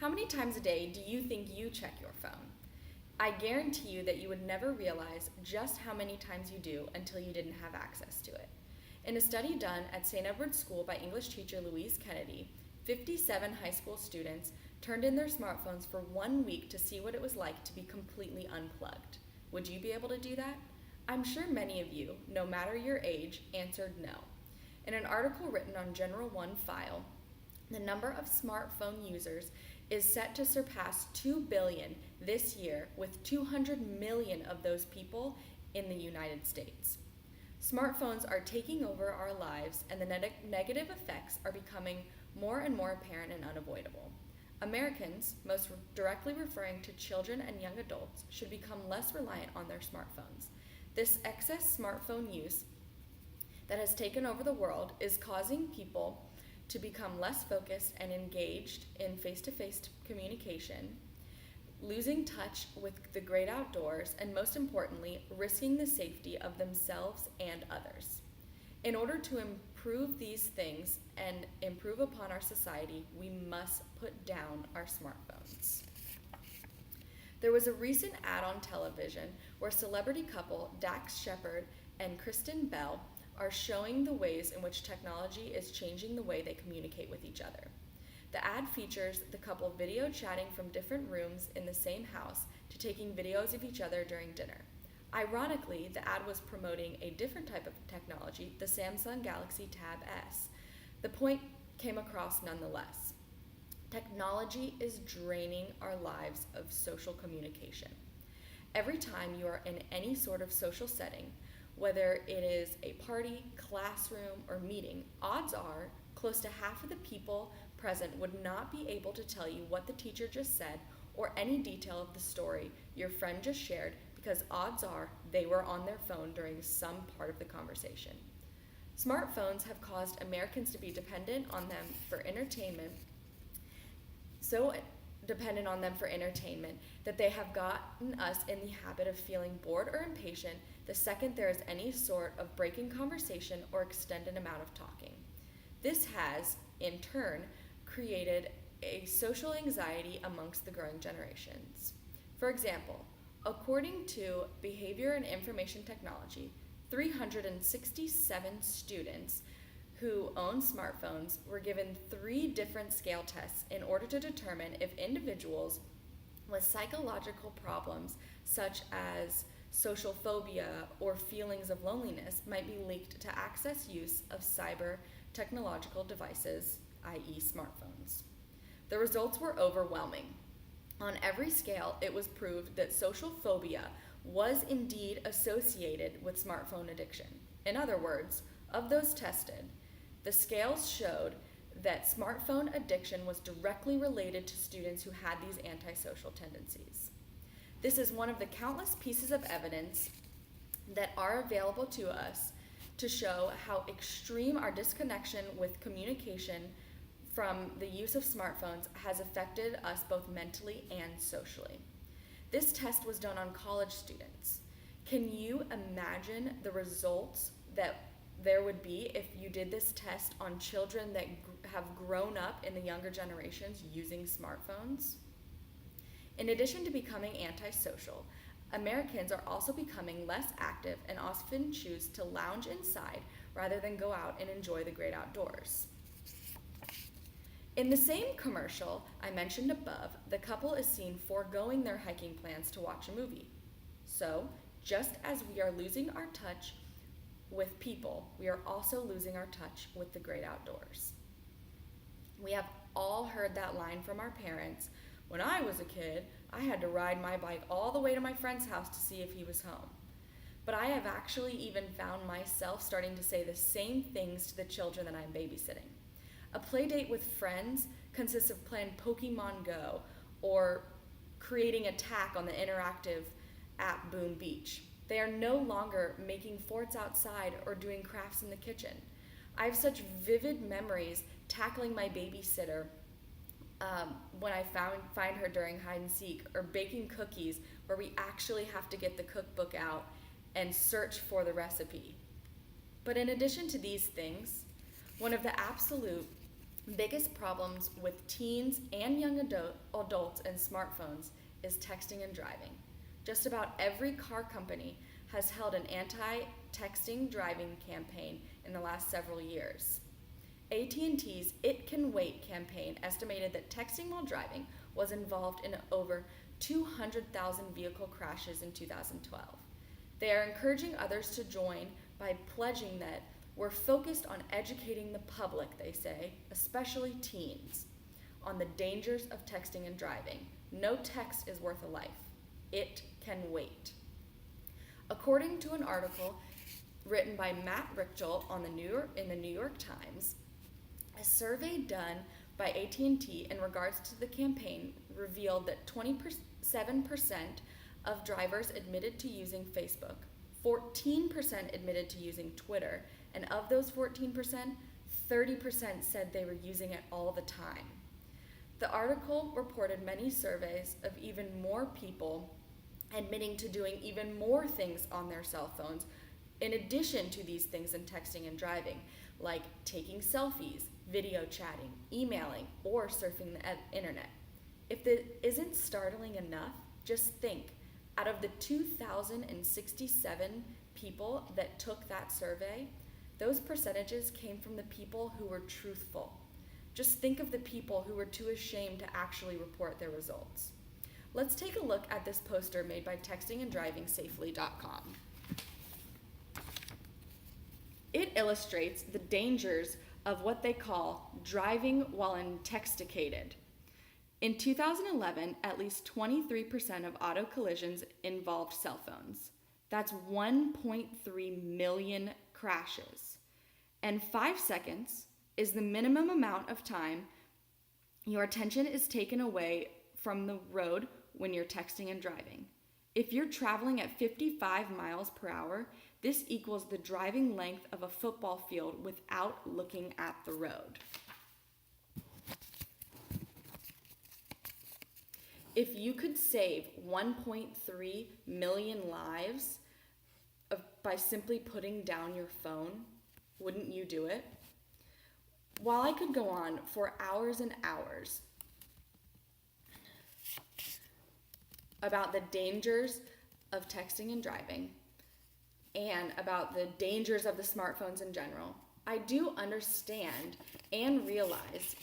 How many times a day do you think you check your phone? I guarantee you that you would never realize just how many times you do until you didn't have access to it. In a study done at St. Edward's School by English teacher Louise Kennedy, 57 high school students turned in their smartphones for 1 week to see what it was like to be completely unplugged. Would you be able to do that? I'm sure many of you, no matter your age, answered no. In an article written on General One File, the number of smartphone users is set to surpass 2 billion this year, with 200 million of those people in the United States. Smartphones are taking over our lives, and the negative effects are becoming more and more apparent and unavoidable. Americans, most directly referring to children and young adults, should become less reliant on their smartphones. This excess smartphone use that has taken over the world is causing people to become less focused and engaged in face-to-face communication, losing touch with the great outdoors, and most importantly, risking the safety of themselves and others. In order to improve these things and improve upon our society, we must put down our smartphones. There was a recent ad on television where celebrity couple Dax Shepard and Kristen Bell are showing the ways in which technology is changing the way they communicate with each other. The ad features the couple video chatting from different rooms in the same house to taking videos of each other during dinner. Ironically, the ad was promoting a different type of technology, the Samsung Galaxy Tab S. The point came across nonetheless. Technology is draining our lives of social communication. Every time you are in any sort of social setting, whether it is a party, classroom, or meeting, odds are close to half of the people present would not be able to tell you what the teacher just said or any detail of the story your friend just shared, because odds are they were on their phone during some part of the conversation. Smartphones have caused Americans to be dependent on them for entertainment, so dependent on them for entertainment that they have gotten us in the habit of feeling bored or impatient the second there is any sort of break in conversation or extended amount of talking. This has, in turn, created a social anxiety amongst the growing generations. For example, according to Behavior and Information Technology, 367 students who own smartphones were given 3 different scale tests in order to determine if individuals with psychological problems such as social phobia or feelings of loneliness might be linked to access use of cyber technological devices, i.e. smartphones. The results were overwhelming. On every scale, it was proved that social phobia was indeed associated with smartphone addiction. In other words, of those tested, the scales showed that smartphone addiction was directly related to students who had these antisocial tendencies. This is one of the countless pieces of evidence that are available to us to show how extreme our disconnection with communication from the use of smartphones has affected us both mentally and socially. This test was done on college students. Can you imagine the results that there would be if you did this test on children that have grown up in the younger generations using smartphones? In addition to becoming antisocial, Americans are also becoming less active and often choose to lounge inside rather than go out and enjoy the great outdoors. In the same commercial I mentioned above, the couple is seen foregoing their hiking plans to watch a movie. So, just as we are losing our touch with people, we are also losing our touch with the great outdoors. We have all heard that line from our parents. When I was a kid, I had to ride my bike all the way to my friend's house to see if he was home. But I have actually even found myself starting to say the same things to the children that I'm babysitting. A play date with friends consists of playing Pokemon Go or creating a tack on the interactive app Boom Beach. They are no longer making forts outside or doing crafts in the kitchen. I have such vivid memories tackling my babysitter when I find her during hide and seek, or baking cookies where we actually have to get the cookbook out and search for the recipe. But in addition to these things, one of the absolute Biggest problems with teens and young adults and smartphones is texting and driving. Just about every car company has held an anti-texting driving campaign in the last several years. AT&T's It Can Wait campaign estimated that texting while driving was involved in over 200,000 vehicle crashes in 2012. They are encouraging others to join by pledging that we're focused on educating the public, they say, especially teens, on the dangers of texting and driving. No text is worth a life. It can wait. According to an article written by Matt Richel in the New York Times, a survey done by AT&T in regards to the campaign revealed that 27% of drivers admitted to using Facebook, 14% admitted to using Twitter, and of those 14%, 30% said they were using it all the time. The article reported many surveys of even more people admitting to doing even more things on their cell phones in addition to these things in texting and driving, like taking selfies, video chatting, emailing, or surfing the internet. If this isn't startling enough, just think, out of the 2,067 people that took that survey, those percentages came from the people who were truthful. Just think of the people who were too ashamed to actually report their results. Let's take a look at this poster made by textinganddrivingsafely.com. It illustrates the dangers of what they call driving while intoxicated. In 2011, at least 23% of auto collisions involved cell phones. That's 1.3 million crashes. And 5 seconds is the minimum amount of time your attention is taken away from the road when you're texting and driving. If you're traveling at 55 miles per hour, this equals the driving length of a football field without looking at the road. If you could save 1.3 million lives by simply putting down your phone, wouldn't you do it? While I could go on for hours and hours about the dangers of texting and driving and about the dangers of the smartphones in general, I do understand and realize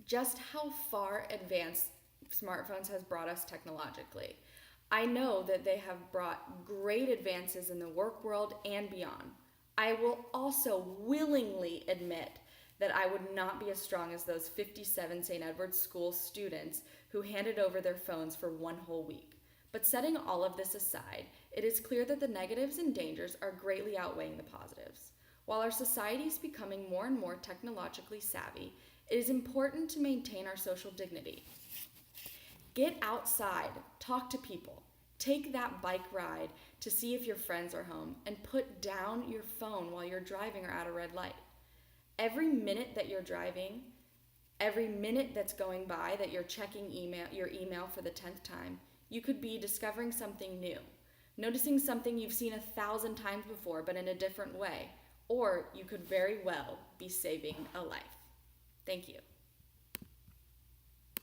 just how far advanced smartphones has brought us technologically. I know that they have brought great advances in the work world and beyond. I will also willingly admit that I would not be as strong as those 57 St. Edward's School students who handed over their phones for one whole week. But setting all of this aside, it is clear that the negatives and dangers are greatly outweighing the positives. While our society is becoming more and more technologically savvy, it is important to maintain our social dignity. Get outside, talk to people, take that bike ride to see if your friends are home, and put down your phone while you're driving or at a red light. Every minute that you're driving, every minute that's going by that you're checking your email for the 10th time, you could be discovering something new, noticing something you've seen 1,000 times before but in a different way, or you could very well be saving a life. Thank you.